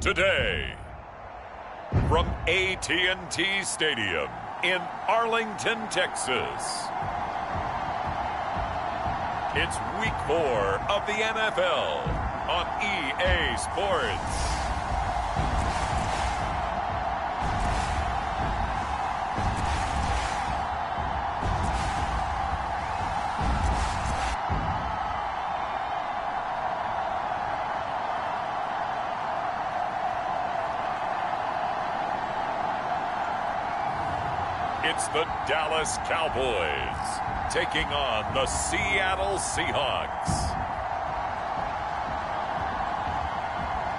Today, from AT&T Stadium in Arlington, Texas, it's Week 4 of the NFL on EA Sports. It's the Dallas Cowboys taking on the Seattle Seahawks.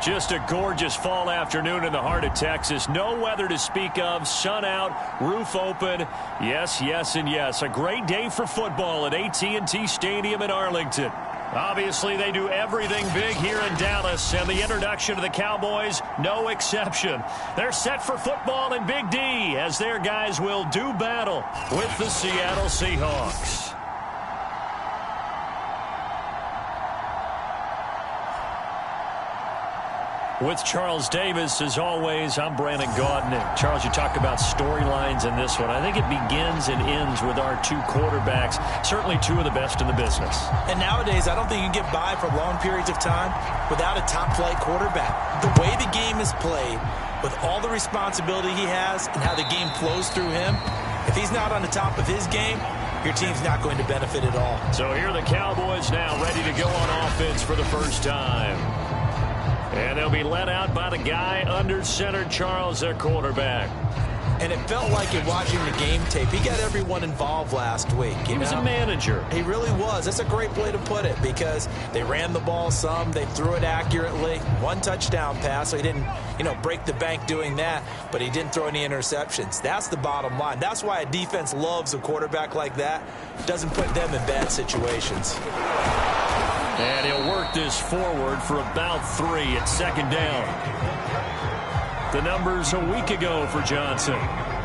Just a gorgeous fall afternoon in the heart of Texas. No weather to speak of. Sun out, roof open. Yes, yes, and yes. A great day for football at AT&T Stadium in Arlington. Obviously, they do everything big here in Dallas, and the introduction of the Cowboys, no exception. They're set for football in Big D as their guys will do battle with the Seattle Seahawks. With Charles Davis, as always, I'm Brandon Gaudin. And Charles, you talk about storylines in this one. I think it begins and ends with our two quarterbacks, certainly two of the best in the business. And nowadays, I don't think you can get by for long periods of time without a top-flight quarterback. The way the game is played, with all the responsibility he has and how the game flows through him, if he's not on the top of his game, your team's not going to benefit at all. So here are the Cowboys now ready to go on offense for the first time. And they'll be led out by the guy under center, Charles, their quarterback. And it felt like it watching the game tape. He got everyone involved last week. He was a manager. He really was. That's a great way to put it because they ran the ball some. They threw it accurately. One touchdown pass, so he didn't, break the bank doing that, but he didn't throw any interceptions. That's the bottom line. That's why a defense loves a quarterback like that. Doesn't put them in bad situations. And he'll work this forward for about 3 at second down. The numbers a week ago for Johnson.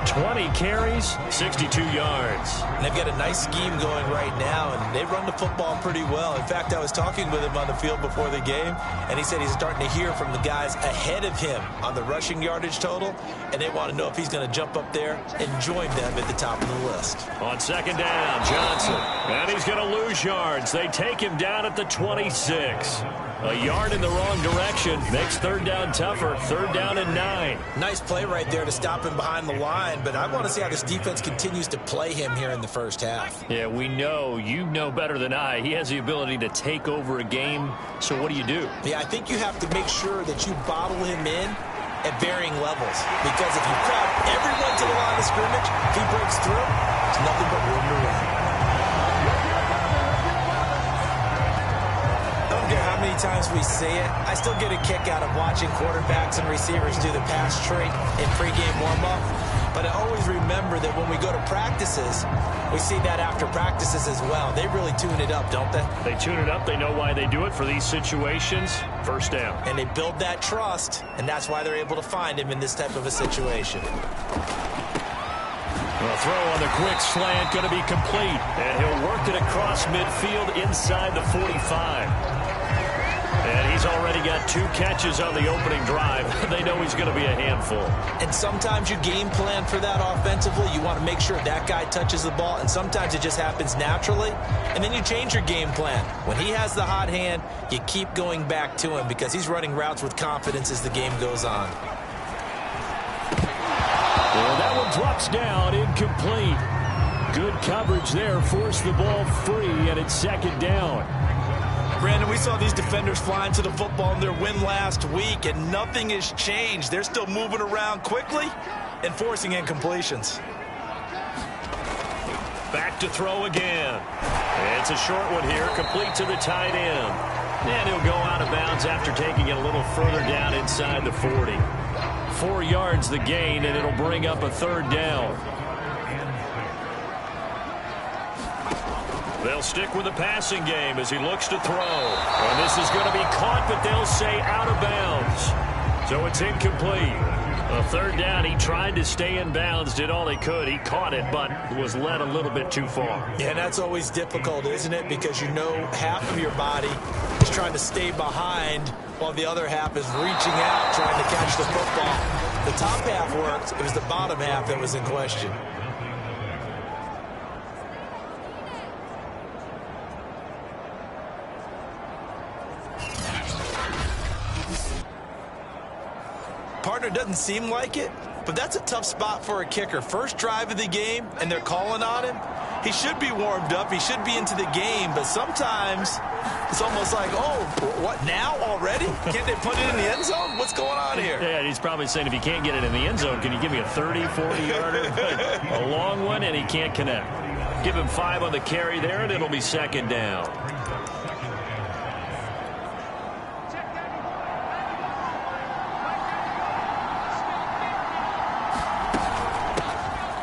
20 carries, 62 yards. And they've got a nice scheme going right now, and they run the football pretty well. In fact, I was talking with him on the field before the game, and he said he's starting to hear from the guys ahead of him on the rushing yardage total, and they want to know if he's going to jump up there and join them at the top of the list. On second down, Johnson. And he's going to lose yards. They take him down at the 26. A yard in the wrong direction makes third down tougher. Third down and 9. Nice play right there to stop him behind the line, but I want to see how this defense continues to play him here in the first half. Yeah, we know. You know better than I. He has the ability to take over a game. So what do you do? Yeah, I think you have to make sure that you bottle him in at varying levels. Because if you crowd everyone to the line of scrimmage, if he breaks through, it's nothing but room to run. How many times we see it, I still get a kick out of watching quarterbacks and receivers do the pass tree in pregame warm-up. But I always remember that when we go to practices, we see that after practices as well. They really tune it up, don't they? They tune it up. They know why they do it for these situations. First down. And they build that trust, and that's why they're able to find him in this type of a situation. The throw on the quick slant going to be complete. And he'll work it across midfield inside the 45. And he's already got 2 catches on the opening drive. They know he's going to be a handful. And sometimes you game plan for that offensively. You want to make sure that guy touches the ball. And sometimes it just happens naturally. And then you change your game plan. When he has the hot hand, you keep going back to him because he's running routes with confidence as the game goes on. Well, that one drops down, incomplete. Good coverage there. Forced the ball free, and it's second down. Brandon, we saw these defenders flying to the football in their win last week, and nothing has changed. They're still moving around quickly and forcing incompletions. Back to throw again. It's a short one here, complete to the tight end. And he'll go out of bounds after taking it a little further down inside the 40. 4 yards the gain, and it'll bring up a third down. They'll stick with the passing game as he looks to throw. And this is going to be caught, but they'll say out of bounds. So it's incomplete. A third down. He tried to stay in bounds, did all he could. He caught it, but was led a little bit too far. Yeah, and that's always difficult, isn't it? Because you know half of your body he's trying to stay behind while the other half is reaching out, trying to catch the football. The top half worked. It was the bottom half that was in question. Partner, doesn't seem like it, but that's a tough spot for a kicker. First drive of the game, and they're calling on him. He should be warmed up. He should be into the game, but sometimes it's almost like, oh, what, now already? Can't they put it in the end zone? What's going on here? Yeah, he's probably saying, if you can't get it in the end zone, can you give me a 30, 40-yarder? A long one, and he can't connect. Give him 5 on the carry there, and it'll be second down.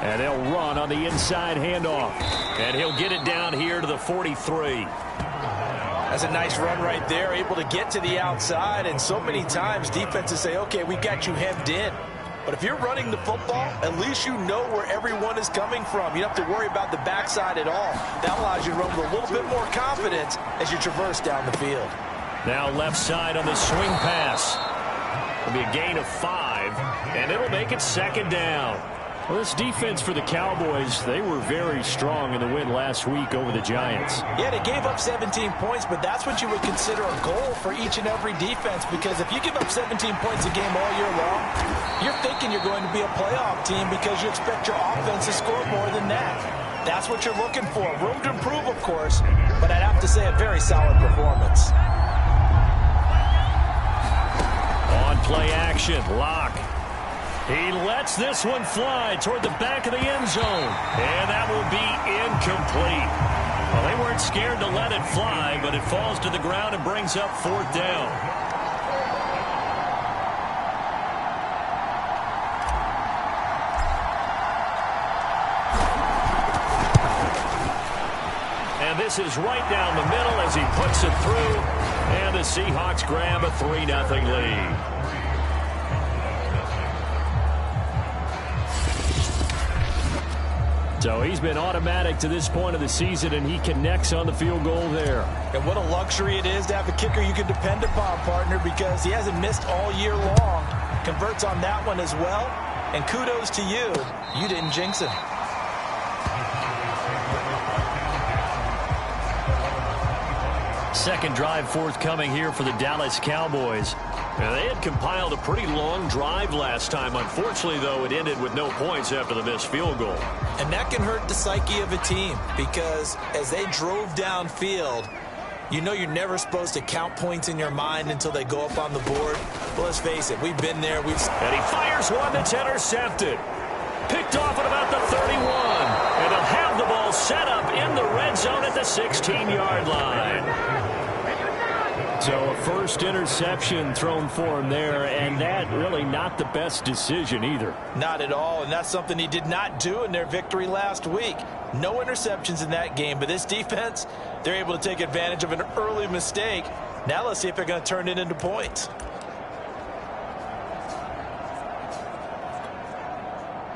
And they'll run on the inside handoff. And he'll get it down here to the 43. That's a nice run right there, able to get to the outside. And so many times defenses say, okay, we've got you hemmed in. But if you're running the football, at least you know where everyone is coming from. You don't have to worry about the backside at all. That allows you to run with a little bit more confidence as you traverse down the field. Now left side on the swing pass. It'll be a gain of 5, and it'll make it second down. Well, this defense for the Cowboys, they were very strong in the win last week over the Giants. Yeah, they gave up 17 points, but that's what you would consider a goal for each and every defense, because if you give up 17 points a game all year long, you're thinking you're going to be a playoff team because you expect your offense to score more than that. That's what you're looking for. Room to improve, of course, but I'd have to say a very solid performance. On play action, Locke. He lets this one fly toward the back of the end zone. And that will be incomplete. Well, they weren't scared to let it fly, but it falls to the ground and brings up 4th down. And this is right down the middle as he puts it through. And the Seahawks grab a 3-0 lead. So he's been automatic to this point of the season, and he connects on the field goal there. And what a luxury it is to have a kicker you can depend upon, partner, because he hasn't missed all year long. Converts on that one as well. And kudos to you. You didn't jinx him. Second drive forthcoming here for the Dallas Cowboys. Now, they had compiled a pretty long drive last time. Unfortunately, though, it ended with no points after the missed field goal. And that can hurt the psyche of a team, because as they drove downfield, you know you're never supposed to count points in your mind until they go up on the board. Well, let's face it, we've been there. And he fires one that's intercepted. Picked off at about the 31. And they'll have the ball set up in the red zone at the 16-yard line. So a first interception thrown for him there, and that really not the best decision either. Not at all, and that's something he did not do in their victory last week. No interceptions in that game, but this defense, they're able to take advantage of an early mistake. Now let's see if they're going to turn it into points.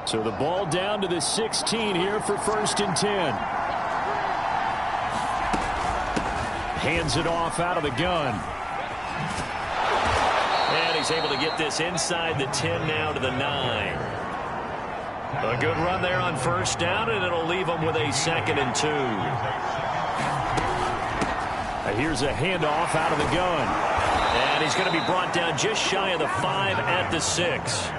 So the ball down to the 16 here for 1st and 10. Hands it off out of the gun. And he's able to get this inside the 10 now to the 9. A good run there on 1st down, and it'll leave him with a 2nd and 2. Here's a handoff out of the gun. And he's going to be brought down just shy of the 5 at the 6.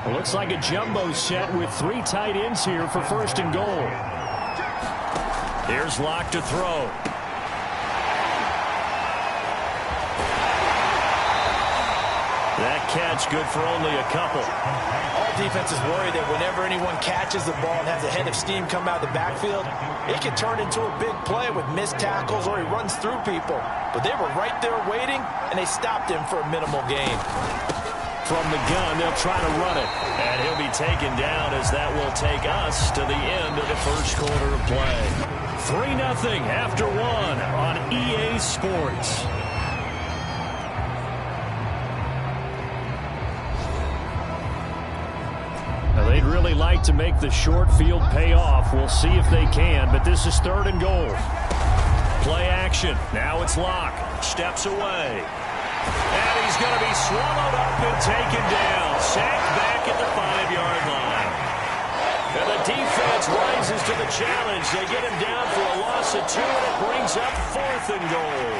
It looks like a jumbo set with 3 tight ends here for 1st and goal. Here's Locke to throw. That catch good for only a couple. All defenses worry that whenever anyone catches the ball and has a head of steam come out of the backfield, it can turn into a big play with missed tackles or he runs through people. But they were right there waiting, and they stopped him for a minimal gain. From the gun, they'll try to run it. And he'll be taken down as that will take us to the end of the first quarter of play. 3-0 after 1 on EA Sports. Now, they'd really like to make the short field pay off. We'll see if they can, but this is 3rd and goal. Play action. Now it's Locke. Steps away. And he's going to be swallowed up and taken down. Sacked back at the 5-yard line. And the defense rises to the challenge. They get him down for a loss of 2, and it brings up 4th and goal.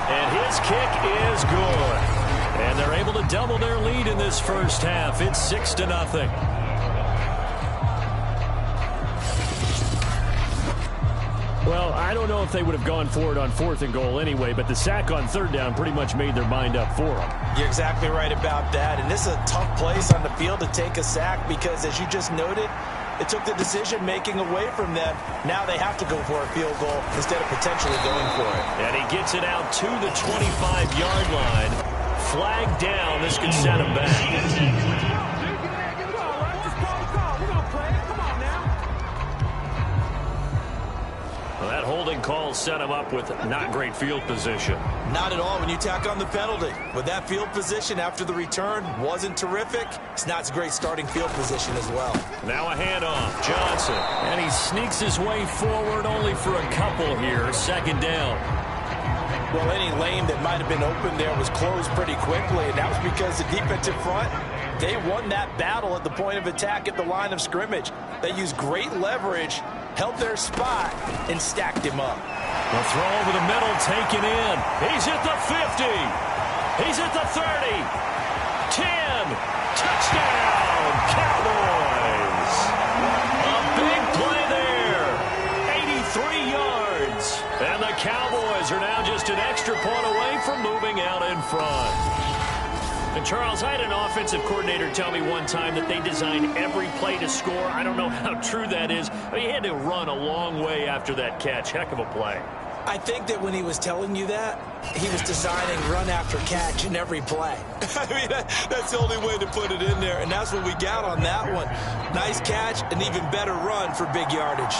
And his kick is good. And they're able to double their lead in this first half. It's 6-0. Well, I don't know if they would have gone for it on 4th and goal anyway, but the sack on 3rd down pretty much made their mind up for them. You're exactly right about that. And this is a tough place on the field to take a sack because, as you just noted, it took the decision-making away from them. Now they have to go for a field goal instead of potentially going for it. And he gets it out to the 25-yard line. Flag down. This could set him back. That holding call set him up with not great field position. Not at all when you tack on the penalty. But that field position after the return wasn't terrific. It's not a great starting field position as well. Now a handoff. Johnson. And he sneaks his way forward only for a couple here. 2nd down. Well, any lane that might have been open there was closed pretty quickly, and that was because the defensive front, they won that battle at the point of attack at the line of scrimmage. They used great leverage, held their spot, and stacked him up. The throw over the middle, taken in. He's at the 50. He's at the 30. 10. Touchdown, Cowboys. A big play there. 83 yards. And the Cowboys are now just an extra point away from moving out in front. And Charles, I had an offensive coordinator tell me one time that they design every play to score. I don't know how true that is. I mean, he had to run a long way after that catch. Heck of a play. I think that when he was telling you that, he was designing run after catch in every play. I mean, that's the only way to put it in there, and that's what we got on that one. Nice catch, an even better run for big yardage.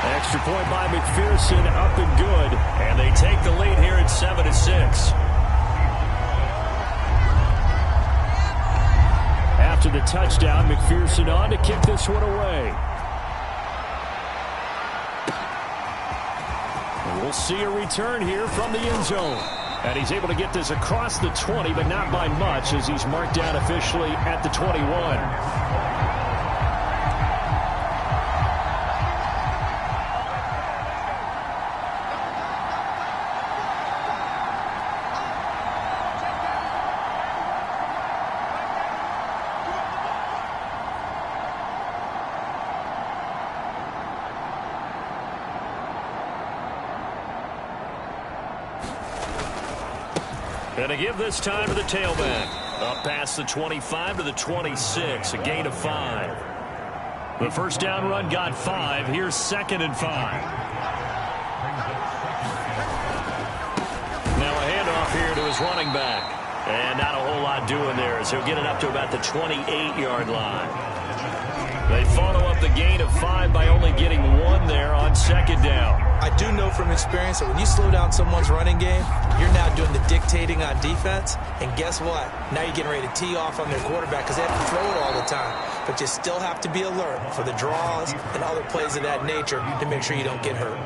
Extra point by McPherson, up and good. And they take the lead here at 7-6. After the touchdown, McPherson on to kick this one away. And we'll see a return here from the end zone. And he's able to get this across the 20, but not by much, as he's marked down officially at the 21. And to give this time to the tailback. Up past the 25 to the 26, a gain of 5. The first down run got 5. Here's 2nd and 5. Now a handoff here to his running back. And not a whole lot doing there as he'll get it up to about the 28-yard line. They follow up the gain of 5 by only getting 1 there on 2nd down. I do know from experience that when you slow down someone's running game, you're now doing the dictating on defense. And guess what? Now you're getting ready to tee off on their quarterback because they have to throw it all the time. But you still have to be alert for the draws and other plays of that nature to make sure you don't get hurt.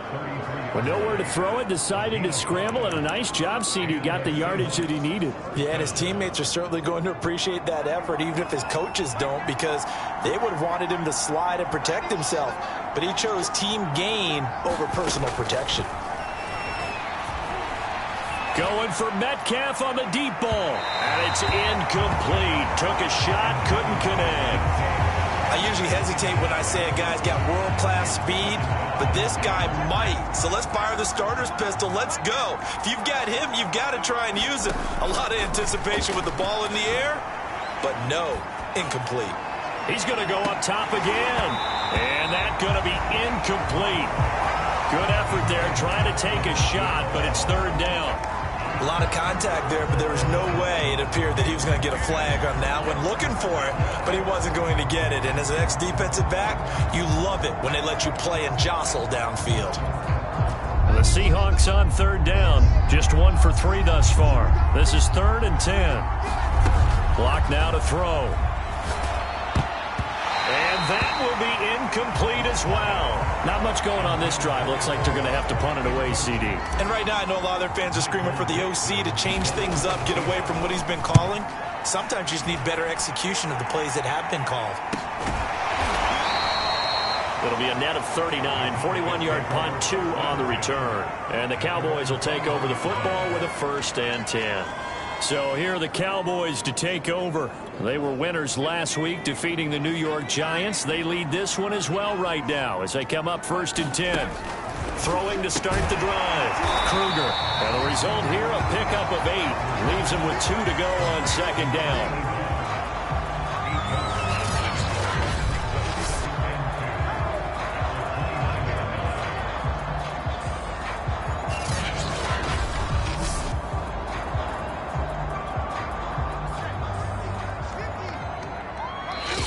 With nowhere to throw it, decided to scramble, and a nice job seeing he got the yardage that he needed. Yeah, and his teammates are certainly going to appreciate that effort, even if his coaches don't, because they would have wanted him to slide and protect himself. But he chose team gain over personal protection. Going for Metcalf on the deep ball. And it's incomplete. Took a shot, couldn't connect. I usually hesitate when I say a guy's got world-class speed, but this guy might. So let's fire the starter's pistol. Let's go. If you've got him, you've got to try and use him. A lot of anticipation with the ball in the air, but no, incomplete. He's going to go up top again. And that's going to be incomplete. Good effort there, trying to take a shot, but it's 3rd down. A lot of contact there, but there was no way it appeared that he was going to get a flag on that one. Looking for it, but he wasn't going to get it. And as an ex-defensive back, you love it when they let you play and jostle downfield. The Seahawks on 3rd down. Just 1 for 3 thus far. This is 3rd and 10. Block now to throw. incomplete as well. Not much going on this drive. Looks like they're going to have to punt it away, CD. And right now I know a lot of their fans are screaming for the OC to change things up, get away from what he's been calling. Sometimes you just need better execution of the plays that have been called. It'll be a net of 39, 41-yard punt, 2 on the return. And the Cowboys will take over the football with a 1st and 10. So here are the Cowboys to take over. They were winners last week, defeating the New York Giants. They lead this one as well right now as they come up 1st and 10. Throwing to start the drive. Kruger. And the result here, a pickup of 8. Leaves him with 2 to go on 2nd down.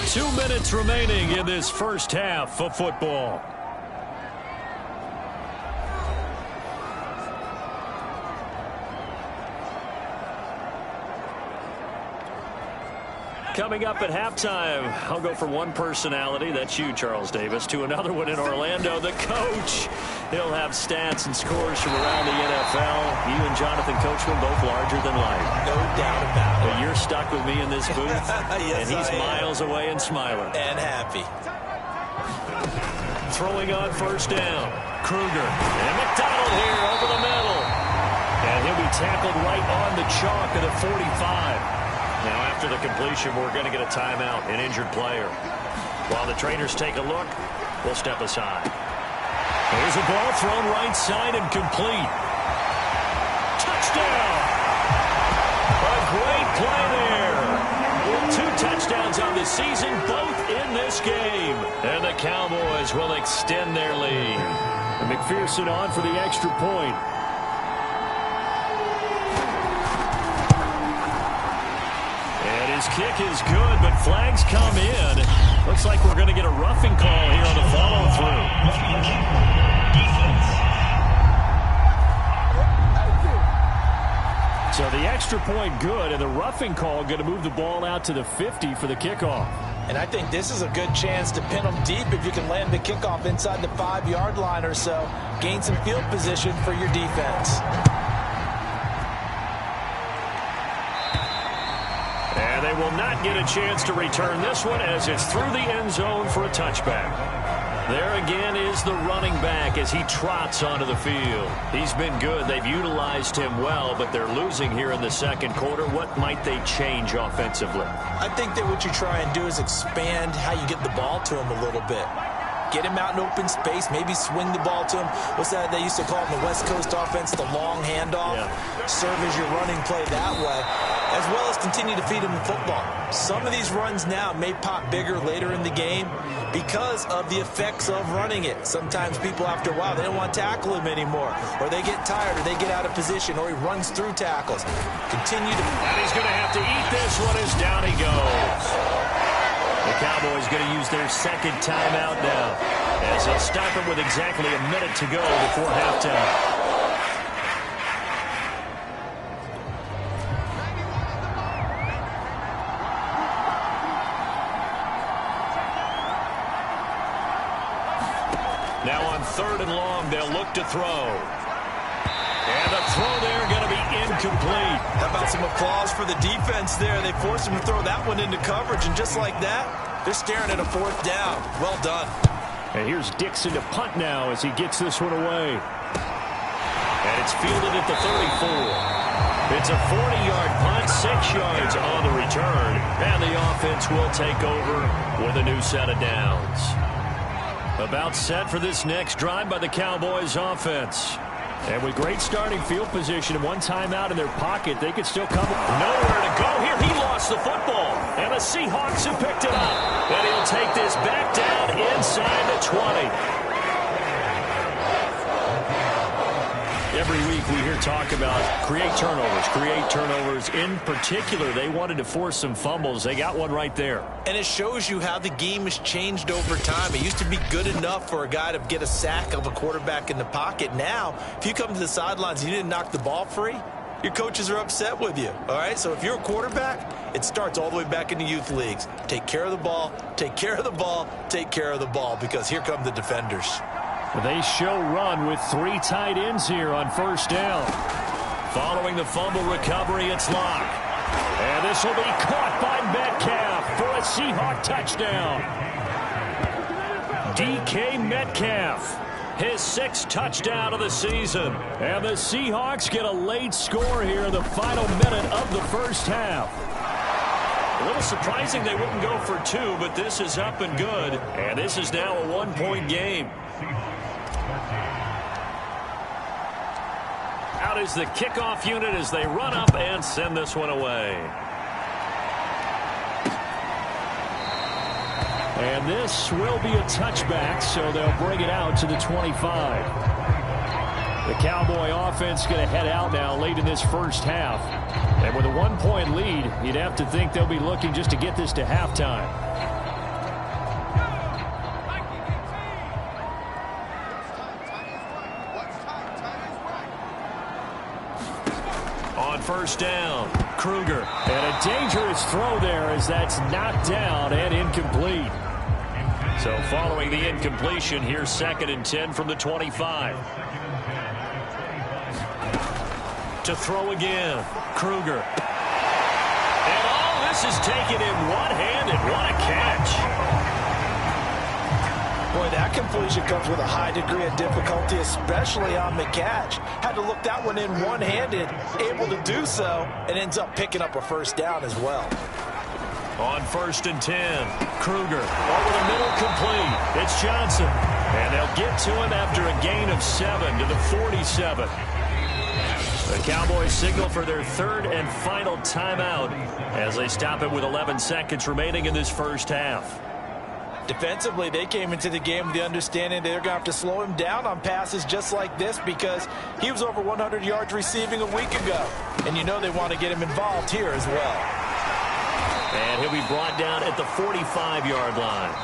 2 minutes remaining in this first half of football. Coming up at halftime, I'll go from one personality, that's you, Charles Davis, to another one in Orlando, the coach. He'll have stats and scores from around the NFL. You and Jonathan Coachman both larger than life. No doubt about it. But you're stuck with me in this booth, yes, and he's miles away and smiling. And happy. Throwing on 1st down. Kruger. And McDonald here over the middle. And he'll be tackled right on the chalk of the 45. Now, after the completion, we're going to get a timeout, an injured player. While the trainers take a look, we'll step aside. Here's a ball thrown right side and complete. Touchdown! A great play there. With 2 touchdowns on the season, both in this game. And the Cowboys will extend their lead. And McPherson on for the extra point. His kick is good, but flags come in. Looks like we're going to get a roughing call here on the follow-through. So the extra point good, and the roughing call going to move the ball out to the 50 for the kickoff. And I think this is a good chance to pin them deep if you can land the kickoff inside the 5-yard line or so. Gain some field position for your defense. And they will not get a chance to return this one as it's through the end zone for a touchback. There again is the running back as he trots onto the field. He's been good. They've utilized him well, but they're losing here in the 2nd quarter. What might they change offensively? I think that what you try and do is expand how you get the ball to him a little bit. Get him out in open space, maybe swing the ball to him. What's that they used to call in the West Coast offense, the long handoff? Yeah. Serve as your running play that way, as well as continue to feed him the football. Some of these runs now may pop bigger later in the game because of the effects of running it. Sometimes people, after a while, they don't want to tackle him anymore, or they get tired, or they get out of position, or he runs through tackles. Continue to... And he's going to have to eat this one as down he goes. The Cowboys going to use their 2nd timeout now as they'll stop it with exactly a minute to go before halftime. Now on 3rd and long, they'll look to throw. And the throw there going to be incomplete. How about some applause for the defense there? They forced him to throw that one into coverage, and just like that, they're staring at a 4th down. Well done. And here's Dixon to punt now as he gets this one away. And it's fielded at the 34. It's a 40-yard punt, 6 yards on the return. And the offense will take over with a new set of downs. About set for this next drive by the Cowboys offense. And with great starting field position and one timeout in their pocket, they could still come. Nowhere to go here. He lost the football. And the Seahawks have picked it up. And he'll take this back down inside the 20. Every week we hear talk about create turnovers. In particular, they wanted to force some fumbles. They got one right there. And it shows you how the game has changed over time. It used to be good enough for a guy to get a sack of a quarterback in the pocket. Now, if you come to the sidelines and you didn't knock the ball free, your coaches are upset with you. All right, so if you're a quarterback, it starts all the way back in the youth leagues. Take care of the ball, take care of the ball, take care of the ball, because here come the defenders. They show run with 3 tight ends here on first down. Following the fumble recovery, it's Locke. And this will be caught by Metcalf for a Seahawk touchdown. DK Metcalf, his 6th touchdown of the season. And the Seahawks get a late score here in the final minute of the first half. A little surprising they wouldn't go for 2, but this is up and good. And this is now a 1-point game. Out is the kickoff unit as they run up and send this one away. And this will be a touchback, so they'll bring it out to the 25. The Cowboy offense going to head out now late in this first half. And with a 1-point lead, you'd have to think they'll be looking just to get this to halftime. On first down, Kruger. And a dangerous throw there as that's knocked down and incomplete. So following the incompletion, here's 2nd and 10 from the 25. To throw again, Kruger. And all this is taken in one-handed. What a catch. Boy, that completion comes with a high degree of difficulty, especially on the catch. Had to look that one in one-handed, able to do so, and ends up picking up a first down as well. On 1st and 10, Kruger over the middle, complete. It's Johnson. And they'll get to him after a gain of 7 to the 47. The Cowboys signal for their 3rd and final timeout as they stop it with 11 seconds remaining in this first half. Defensively, they came into the game with the understanding they're going to have to slow him down on passes just like this because he was over 100 yards receiving a week ago. And you know they want to get him involved here as well. And he'll be brought down at the 45-yard line.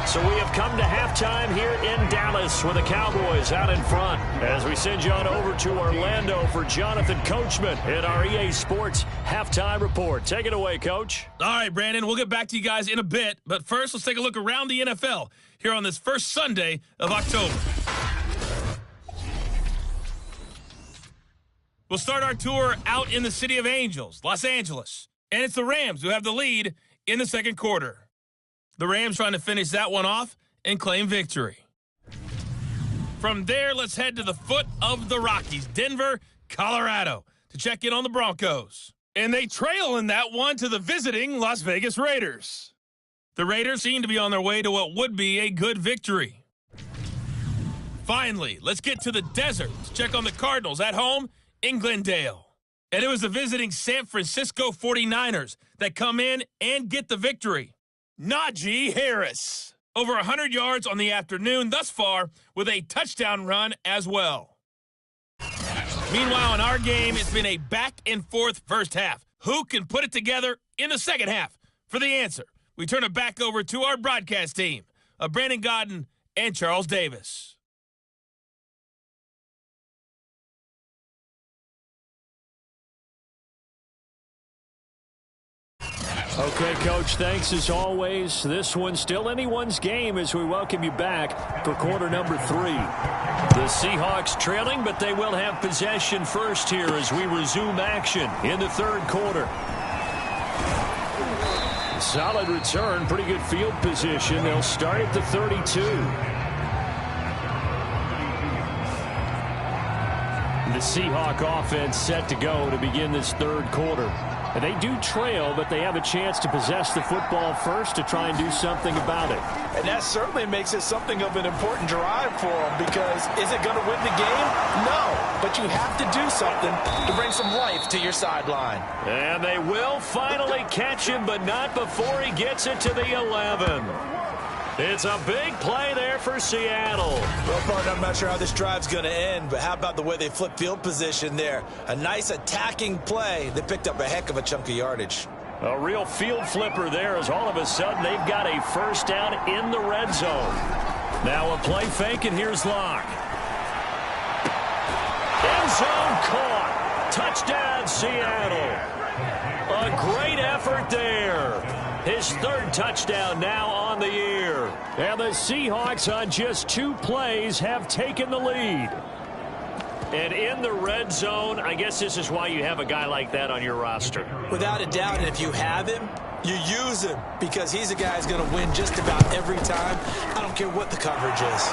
So we have come to halftime here in Dallas with the Cowboys out in front as we send you on over to Orlando for Jonathan Coachman in our EA Sports Halftime Report. Take it away, Coach. All right, Brandon, we'll get back to you guys in a bit. But first, let's take a look around the NFL here on this first Sunday of October. We'll start our tour out in the City of Angels, Los Angeles. And it's the Rams who have the lead in the second quarter. The Rams trying to finish that one off and claim victory. From there, let's head to the foot of the Rockies, Denver, Colorado, to check in on the Broncos. And they trail in that one to the visiting Las Vegas Raiders. The Raiders seem to be on their way to what would be a good victory. Finally, let's get to the desert to check on the Cardinals at home in Glendale. And it was the visiting San Francisco 49ers that come in and get the victory. Najee Harris, over 100 yards on the afternoon thus far with a touchdown run as well. Meanwhile, in our game, it's been a back-and-forth first half. Who can put it together in the second half? For the answer, we turn it back over to our broadcast team of Brandon Godden and Charles Davis. Okay, Coach, thanks as always. This one's still anyone's game as we welcome you back for quarter number 3. The Seahawks trailing, but they will have possession first here as we resume action in the third quarter. Solid return, pretty good field position. They'll start at the 32. The Seahawk offense set to go to begin this third quarter. And they do trail, but they have a chance to possess the football first to try and do something about it. And that certainly makes it something of an important drive for them because is it going to win the game? No, but you have to do something to bring some life to your sideline. And they will finally catch him, but not before he gets it to the 11. It's a big play there for Seattle. Well, partner, I'm not sure how this drive's going to end, but how about the way they flip field position there? A nice attacking play. They picked up a heck of a chunk of yardage. A real field flipper there as all of a sudden they've got a first down in the red zone. Now a play fake, and here's Locke. And end zone, caught. Touchdown, Seattle. A great effort there. His third touchdown now on the year. And the Seahawks on just 2 plays have taken the lead. And in the red zone, I guess this is why you have a guy like that on your roster. Without a doubt, and if you have him, you use him because he's a guy who's going to win just about every time. I don't care what the coverage is.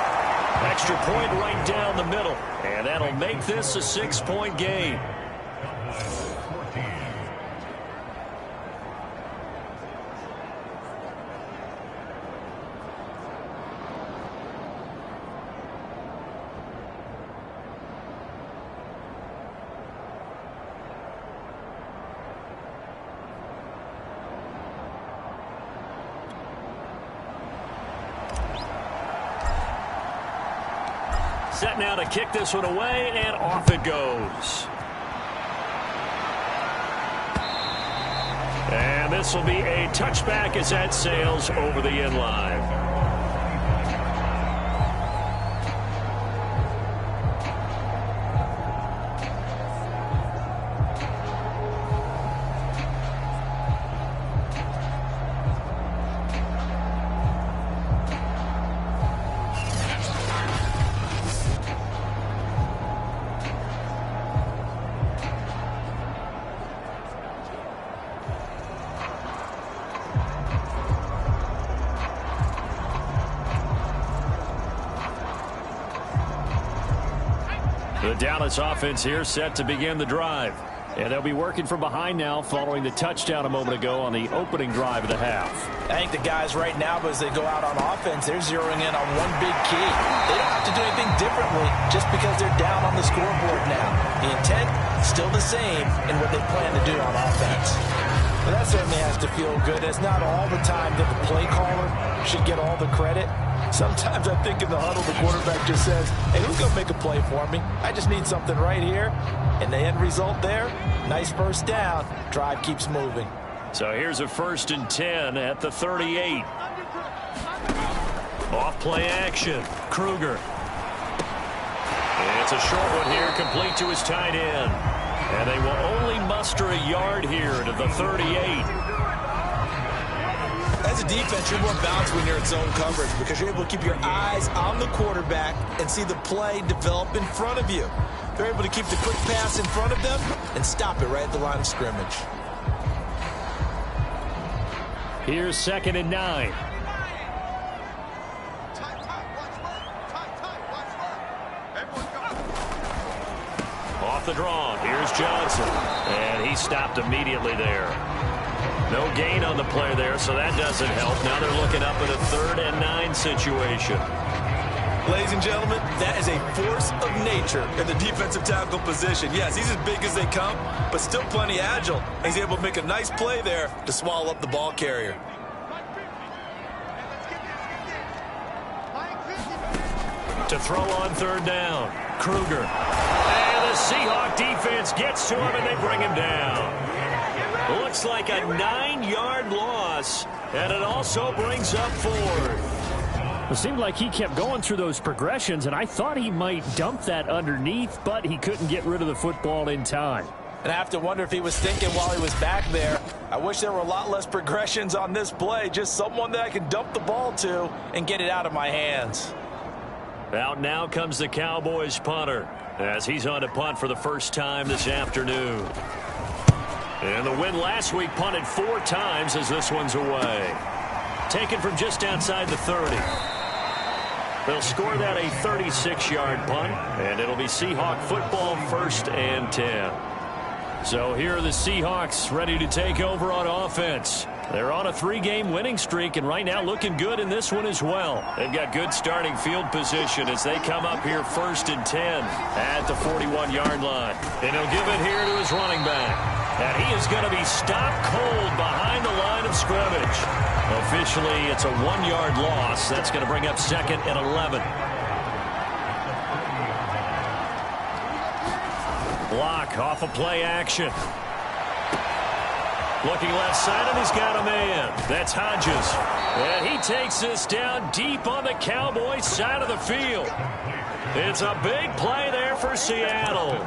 Extra point right down the middle. And that'll make this a 6-point game. Set now to kick this one away, and off it goes. And this will be a touchback as that sails over the end line. The Dallas offense here set to begin the drive. And they'll be working from behind now following the touchdown a moment ago on the opening drive of the half. I think the guys right now, as they go out on offense, they're zeroing in on one big key. They don't have to do anything differently just because they're down on the scoreboard now. The intent, still the same in what they plan to do on offense. But that certainly has to feel good. It's not all the time that the play caller should get all the credit. Sometimes I think in the huddle, the quarterback just says, hey, who's going to make a play for me? I just need something right here. And the end result there, nice first down. Drive keeps moving. So here's a 1st and 10 at the 38. Off play action. Kruger. It's a short one here, complete to his tight end. And they will only muster a yard here to the 38. As a defense, you're more balanced when you're in zone coverage because you're able to keep your eyes on the quarterback and see the play develop in front of you. They're able to keep the quick pass in front of them and stop it right at the line of scrimmage. Here's 2nd and 9. Off the draw. Here's Johnson. And he stopped immediately there. No gain on the play there, so that doesn't help. Now they're looking up at a 3rd and 9 situation. Ladies and gentlemen, that is a force of nature in the defensive tackle position. Yes, he's as big as they come, but still plenty agile. He's able to make a nice play there to swallow up the ball carrier. To throw on 3rd down, Kruger. And the Seahawk defense gets to him, and they bring him down. Looks like a 9-yard loss, and it also brings up 4th. It seemed like he kept going through those progressions, and I thought he might dump that underneath, but he couldn't get rid of the football in time. And I have to wonder if he was thinking while he was back there, I wish there were a lot less progressions on this play, just someone that I can dump the ball to and get it out of my hands. Out now comes the Cowboys punter as he's on to punt for the first time this afternoon. And the win last week punted 4 times as this one's away. Taken from just outside the 30. They'll score that a 36-yard punt, and it'll be Seahawk football 1st and 10. So here are the Seahawks ready to take over on offense. They're on a 3-game winning streak, and right now looking good in this one as well. They've got good starting field position as they come up here 1st and 10 at the 41-yard line. And he'll give it here to his running back. And he is going to be stopped cold behind the line of scrimmage. Officially, it's a 1-yard loss. That's going to bring up 2nd and 11. Block off of play action. Looking left side, and he's got a man. That's Hodges. And he takes this down deep on the Cowboys side of the field. It's a big play there for Seattle.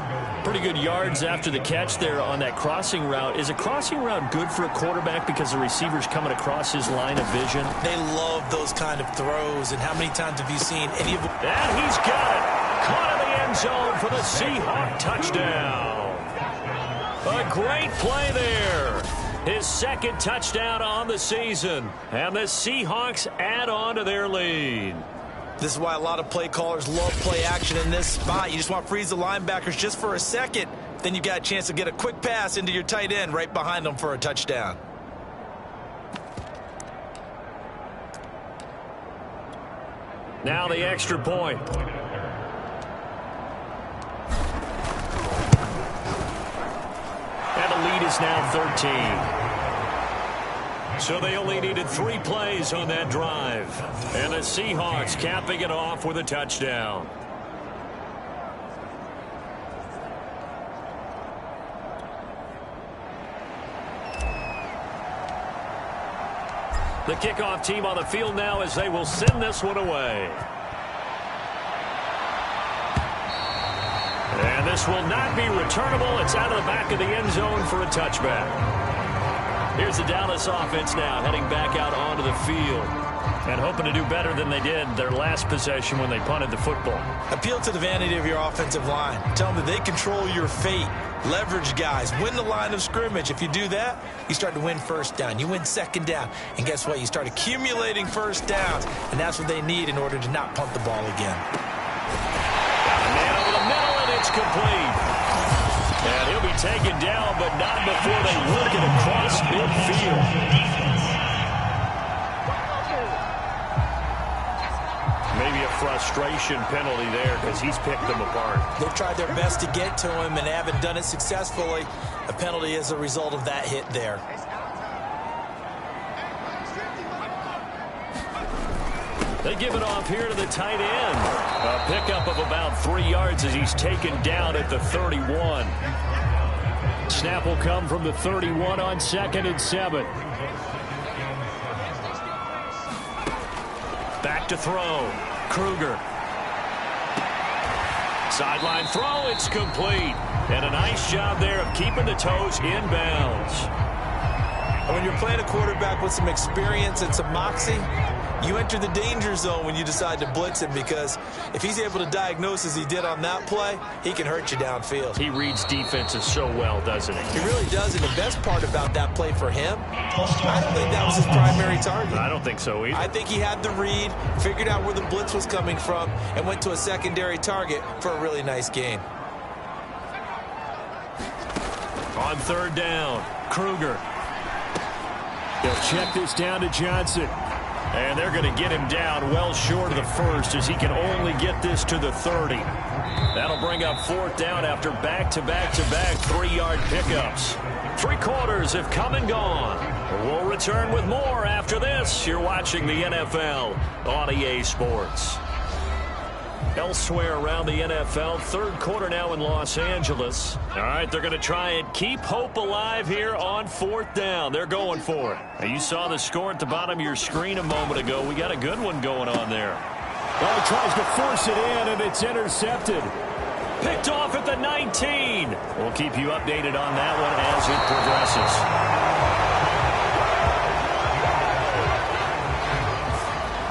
Pretty good yards after the catch there on that crossing route. Is a crossing route good for a quarterback because the receiver's coming across his line of vision? They love those kind of throws. And how many times have you seen any of them? And he's got it. Caught in the end zone for the Seahawks touchdown. A great play there. His second touchdown on the season. And the Seahawks add on to their lead. This is why a lot of play callers love play action in this spot. You just want to freeze the linebackers just for a second. Then you got a chance to get a quick pass into your tight end right behind them for a touchdown. Now the extra point. And the lead is now 13. So they only needed 3 plays on that drive. And the Seahawks capping it off with a touchdown. The kickoff team on the field now as they will send this one away. And this will not be returnable. It's out of the back of the end zone for a touchback. Here's the Dallas offense now heading back out onto the field and hoping to do better than they did their last possession when they punted the football. Appeal to the vanity of your offensive line. Tell them that they control your fate. Leverage guys. Win the line of scrimmage. If you do that, you start to win first down. You win second down. And guess what? You start accumulating first downs. And that's what they need in order to not punt the ball again. Man over the middle, and it's complete. And he'll be taken down, but not before they work it across midfield. Maybe a frustration penalty there because he's picked them apart. They've tried their best to get to him and haven't done it successfully. A penalty as a result of that hit there. They give it off here to the tight end. A pickup of about 3 yards as he's taken down at the 31. Snap will come from the 31 on 2nd and 7. Back to throw. Kruger. Sideline throw. It's complete. And a nice job there of keeping the toes inbounds. When you're playing a quarterback with some experience and some moxie, you enter the danger zone when you decide to blitz him, because if he's able to diagnose as he did on that play, he can hurt you downfield. He reads defenses so well, doesn't he? He really does, and the best part about that play for him, I don't think that was his primary target. I don't think so either. I think he had the read, figured out where the blitz was coming from, and went to a secondary target for a really nice gain. On 3rd down, Kruger. They'll check this down to Johnson. And they're going to get him down well short of the 1st as he can only get this to the 30. That'll bring up 4th down after back-to-back-to-back 3-yard pickups. 3 quarters have come and gone. We'll return with more after this. You're watching the NFL on EA Sports. Elsewhere around the NFL, 3rd quarter now in Los Angeles. All right, they're going to try and keep hope alive here on 4th down. They're going for it. Now, you saw the score at the bottom of your screen a moment ago. We got a good one going on there. Well, he tries to force it in, and it's intercepted. Picked off at the 19. We'll keep you updated on that one as it progresses.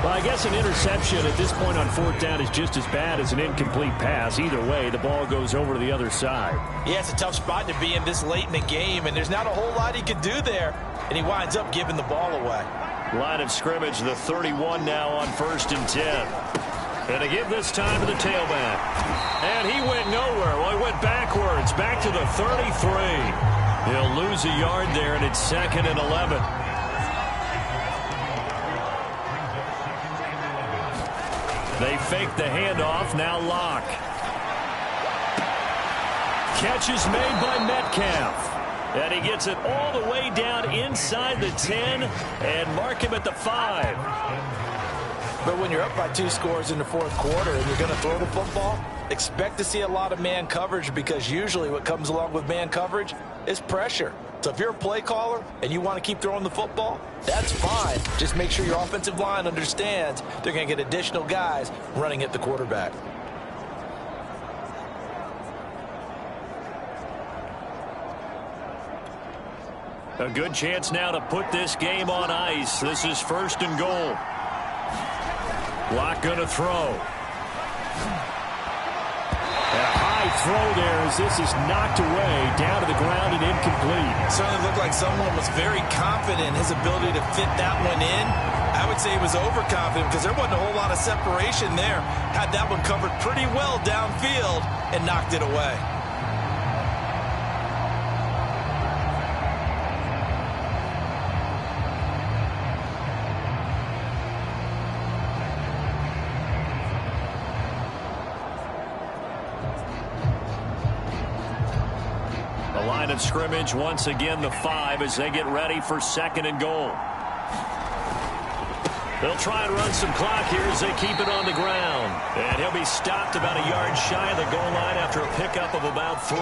Well, I guess an interception at this point on 4th down is just as bad as an incomplete pass. Either way, the ball goes over to the other side. Yeah, it's a tough spot to be in this late in the game, and there's not a whole lot he could do there, and he winds up giving the ball away. Line of scrimmage, the 31 now on 1st and 10. And to give this time to the tailback. And he went nowhere. Well, he went backwards, back to the 33. He'll lose a yard there, and it's 2nd and 11. They fake the handoff, now Lock. Catch is made by Metcalf. And he gets it all the way down inside the 10 and mark him at the 5. But when you're up by 2 scores in the 4th quarter and you're going to throw the football, expect to see a lot of man coverage, because usually what comes along with man coverage is pressure. So if you're a play caller and you want to keep throwing the football, that's fine. Just make sure your offensive line understands they're going to get additional guys running at the quarterback. A good chance now to put this game on ice. This is 1st and goal. Lock going to throw. A high throw there as this is knocked away, down to the ground and incomplete. Certainly looked like someone was very confident in his ability to fit that one in. I would say he was overconfident because there wasn't a whole lot of separation there. Had that one covered pretty well downfield and knocked it away. Line of scrimmage once again the 5 as they get ready for 2nd and goal. They'll try and run some clock here as they keep it on the ground. And he'll be stopped about a yard shy of the goal line after a pickup of about 3.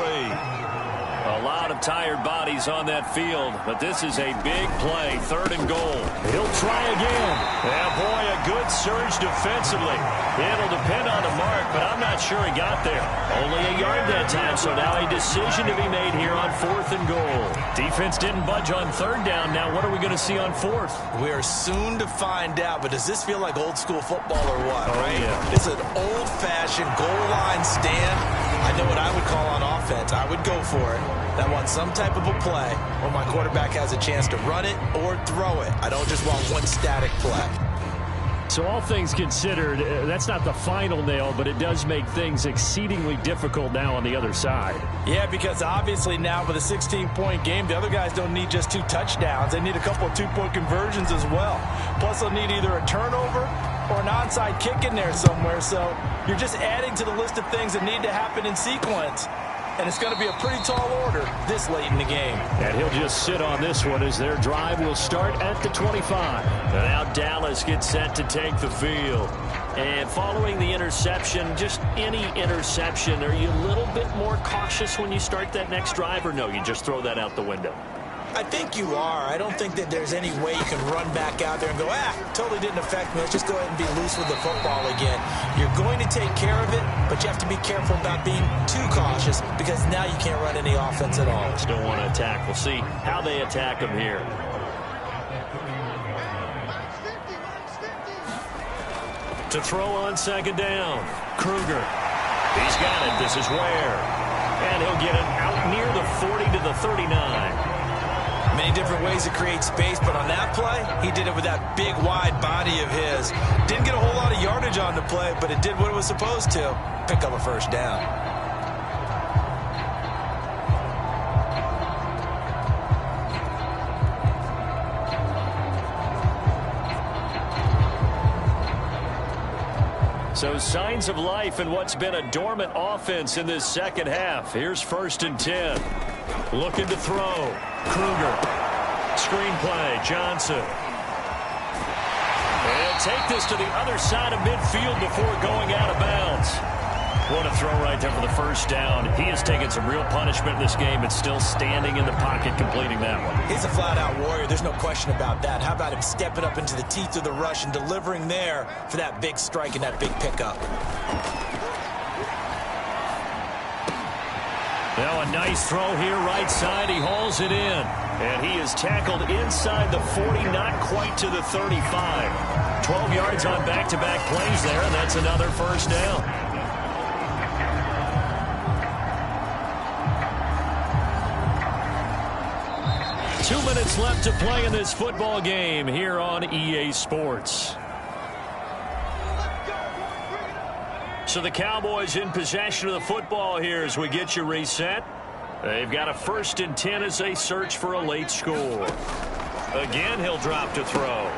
A lot of tired bodies on that field, but this is a big play, 3rd and goal. He'll try again. Yeah, boy, a good surge defensively. It'll depend on the mark, but I'm not sure he got there. Only a yard that time, so now a decision to be made here on 4th and goal. Defense didn't budge on 3rd down. Now what are we going to see on 4th? We are soon to find out, but does this feel like old school football or what, right? Yeah. It's an old-fashioned goal line stand. I know what I would call on offense. I would go for it. I want some type of a play where my quarterback has a chance to run it or throw it. I don't just want one static play. So all things considered, that's not the final nail, but it does make things exceedingly difficult now on the other side. Yeah, because obviously now with a 16-point game, the other guys don't need just 2 touchdowns. They need a couple of 2-point conversions as well. Plus, they'll need either a turnover or an onside kick in there somewhere. So you're just adding to the list of things that need to happen in sequence. And it's going to be a pretty tall order this late in the game. And he'll just sit on this one as their drive will start at the 25. And now Dallas gets set to take the field. And following the interception, just any interception, are you a little bit more cautious when you start that next drive, or no, you just throw that out the window? I think you are. I don't think that there's any way you can run back out there and go, totally didn't affect me. Let's just go ahead and be loose with the football again. You're going to take care of it, but you have to be careful about being too cautious because now you can't run any offense at all. Still want to attack. We'll see how they attack him here. To throw on 2nd down. Kruger. He's got it. This is Ware. And he'll get it out near the 40 to the 39. Many different ways to create space, but on that play, he did it with that big, wide body of his. Didn't get a whole lot of yardage on the play, but it did what it was supposed to. Pick up a 1st down. So signs of life in what's been a dormant offense in this 2nd half. Here's 1st and 10. Looking to throw. Kruger. Screenplay. Johnson. And take this to the other side of midfield before going out of bounds. What a throw right there for the 1st down. He has taken some real punishment in this game and still standing in the pocket completing that one. He's a flat-out warrior. There's no question about that. How about him stepping up into the teeth of the rush and delivering there for that big strike and that big pickup? Now a nice throw here right side. He hauls it in. And he is tackled inside the 40, not quite to the 35. 12 yards on back-to-back plays there, and that's another 1st down. Two minutes left to play in this football game here on EA Sports. So the Cowboys in possession of the football here as we get you reset. They've got a 1st and 10 as they search for a late score. Again, he'll drop to throw.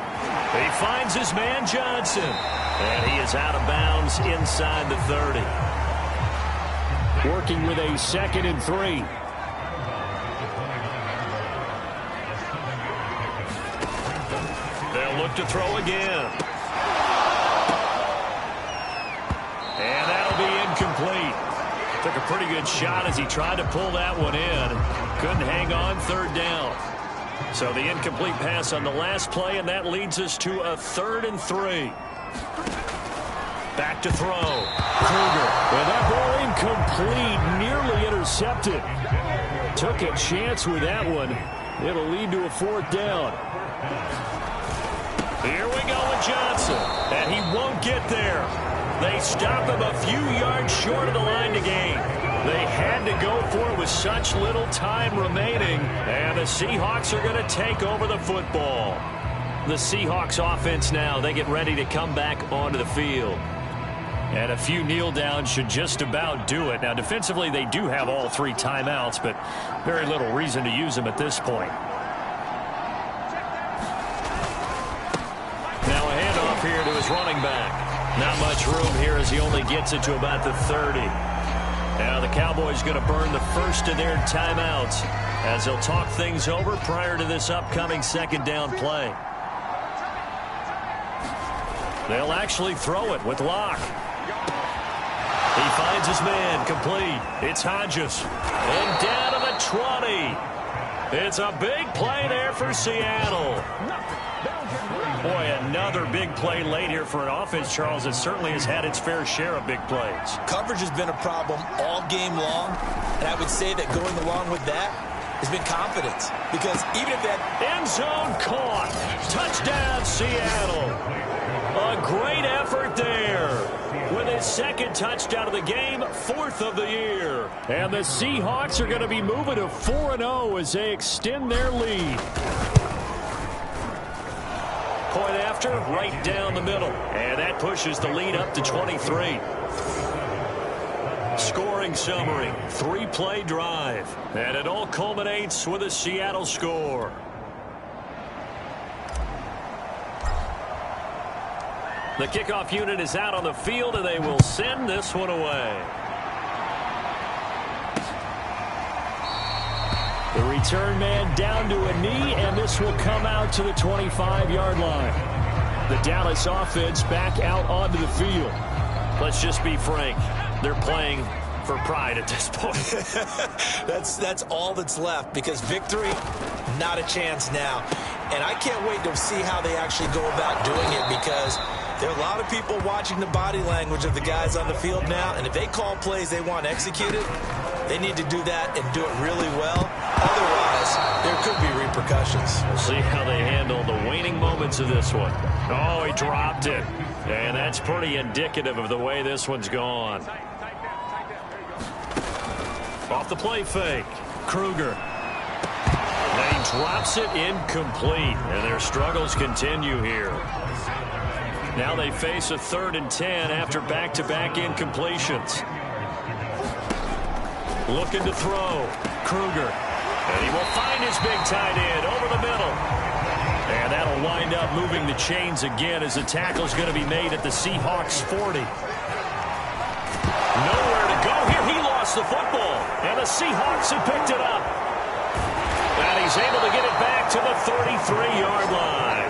He finds his man Johnson. And he is out of bounds inside the 30. Working with a 2nd and 3. They'll look to throw again. Incomplete. Took a pretty good shot as he tried to pull that one in. Couldn't hang on, third down. So the incomplete pass on the last play, and that leads us to a 3rd and 3. Back to throw. Kruger. And that ball incomplete, nearly intercepted. Took a chance with that one. It'll lead to a 4th down. Here we go with Johnson, and he won't get there. They stop him a few yards short of the line to gain. They had to go for it with such little time remaining, and the Seahawks are going to take over the football. The Seahawks offense now, they get ready to come back onto the field. And a few kneel downs should just about do it. Now, defensively, they do have all 3 timeouts, but very little reason to use them at this point. Now a handoff here to his running back. Not much room here as he only gets it to about the 30. Now the Cowboys going to burn the first of their timeouts as they'll talk things over prior to this upcoming 2nd down play. They'll actually throw it with Locke. He finds his man, complete. It's Hodges. And down to the 20. It's a big play there for Seattle. Boy, another big play late here for an offense, Charles, that certainly has had its fair share of big plays. Coverage has been a problem all game long, and I would say that going along with that has been confidence. Because even if that end zone caught, touchdown Seattle. A great effort there. With his 2nd touchdown of the game, 4th of the year. And the Seahawks are going to be moving to 4-0 as they extend their lead. Point after, right down the middle. And that pushes the lead up to 23. Scoring summary, 3-play drive. And it all culminates with a Seattle score. The kickoff unit is out on the field, and they will send this one away. The return man down to a knee, and this will come out to the 25-yard line. The Dallas offense back out onto the field. Let's just be frank. They're playing for pride at this point. that's all that's left, because victory, not a chance now. And I can't wait to see how they actually go about doing it, because there are a lot of people watching the body language of the guys on the field now, and if they call plays they want executed, they need to do that and do it really well. Otherwise, there could be repercussions. We'll see how they handle the waning moments of this one. Oh, he dropped it. And that's pretty indicative of the way this one's gone. Off the play fake. Kruger. And he drops it incomplete. And their struggles continue here. Now they face a 3rd and 10 after back-to-back incompletions. Looking to throw. Kruger. And he will find his big tight end over the middle. And that'll wind up moving the chains again as the tackle's going to be made at the Seahawks 40. Nowhere to go here. He lost the football. And the Seahawks have picked it up. And he's able to get it back to the 33-yard line.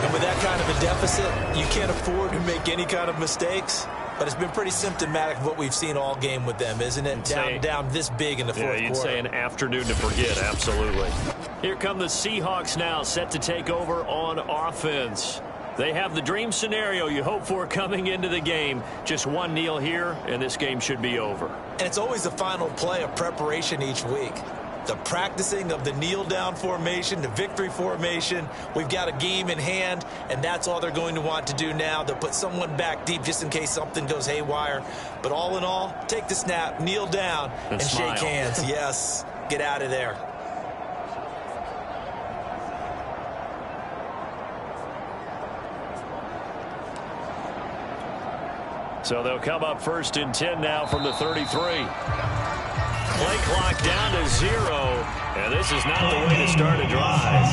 And with that kind of a deficit, you can't afford to make any kind of mistakes. But it's been pretty symptomatic of what we've seen all game with them, isn't it? Down this big in the fourth quarter. You'd say an afternoon to forget, absolutely. Here come the Seahawks now, set to take over on offense. They have the dream scenario you hope for coming into the game. Just one kneel here, and this game should be over. And it's always the final play of preparation each week. The practicing of the kneel-down formation, the victory formation. We've got a game in hand, and that's all they're going to want to do now. They'll put someone back deep just in case something goes haywire. But all in all, take the snap, kneel down, and shake hands. Yes, get out of there. So they'll come up 1st and 10 now from the 33. Play clock down to 0, and this is not the way to start a drive.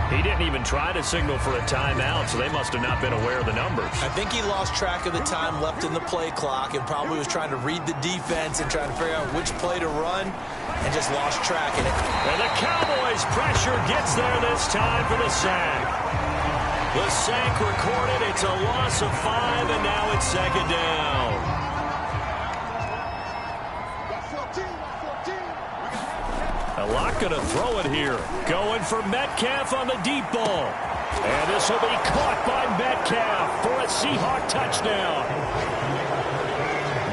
He didn't even try to signal for a timeout, so they must have not been aware of the numbers. I think he lost track of the time left in the play clock and probably was trying to read the defense and trying to figure out which play to run and just lost track in it. And the Cowboys' pressure gets there this time for the sack. The sack recorded. It's a loss of 5, and now it's second down. A lot going to throw it here. Going for Metcalf on the deep ball. And this will be caught by Metcalf for a Seahawk touchdown.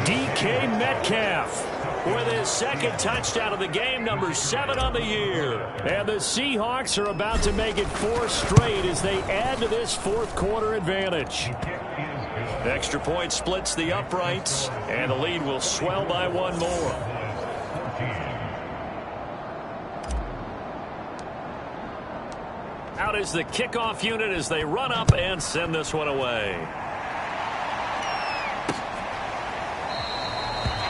DK Metcalf with his second touchdown of the game, number 7 on the year. And the Seahawks are about to make it 4 straight as they add to this fourth quarter advantage. The extra point splits the uprights, and the lead will swell by 1 more. Out is the kickoff unit as they run up and send this one away.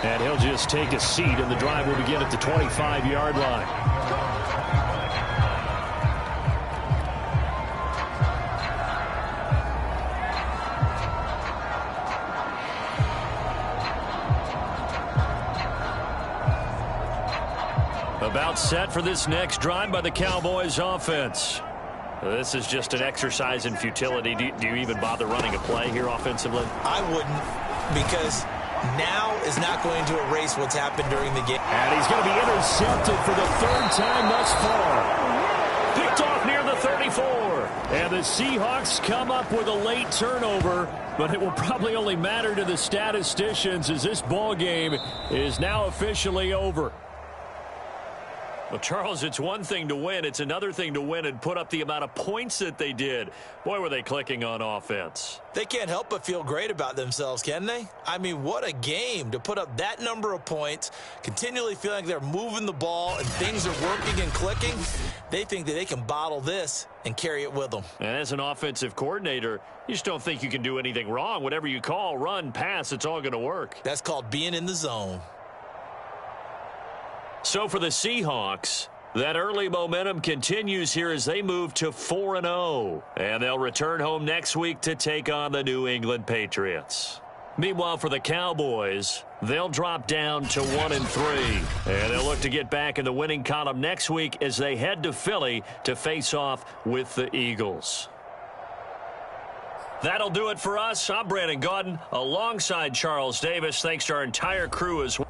And he'll just take a seat, and the drive will begin at the 25-yard line. About set for this next drive by the Cowboys offense. This is just an exercise in futility. Do you even bother running a play here offensively? I wouldn't, because now is not going to erase what's happened during the game. And he's going to be intercepted for the 3rd time thus far. Picked off near the 34. And the Seahawks come up with a late turnover, but it will probably only matter to the statisticians as this ball game is now officially over. Well, Charles, it's one thing to win. It's another thing to win and put up the amount of points that they did. Boy, were they clicking on offense. They can't help but feel great about themselves, can they? I mean, what a game to put up that number of points, continually feeling like they're moving the ball and things are working and clicking. They think that they can bottle this and carry it with them. And as an offensive coordinator, you just don't think you can do anything wrong. Whatever you call, run, pass, it's all going to work. That's called being in the zone. So for the Seahawks, that early momentum continues here as they move to 4-0. And they'll return home next week to take on the New England Patriots. Meanwhile, for the Cowboys, they'll drop down to 1-3. And they'll look to get back in the winning column next week as they head to Philly to face off with the Eagles. That'll do it for us. I'm Brandon Gaudin alongside Charles Davis. Thanks to our entire crew as well.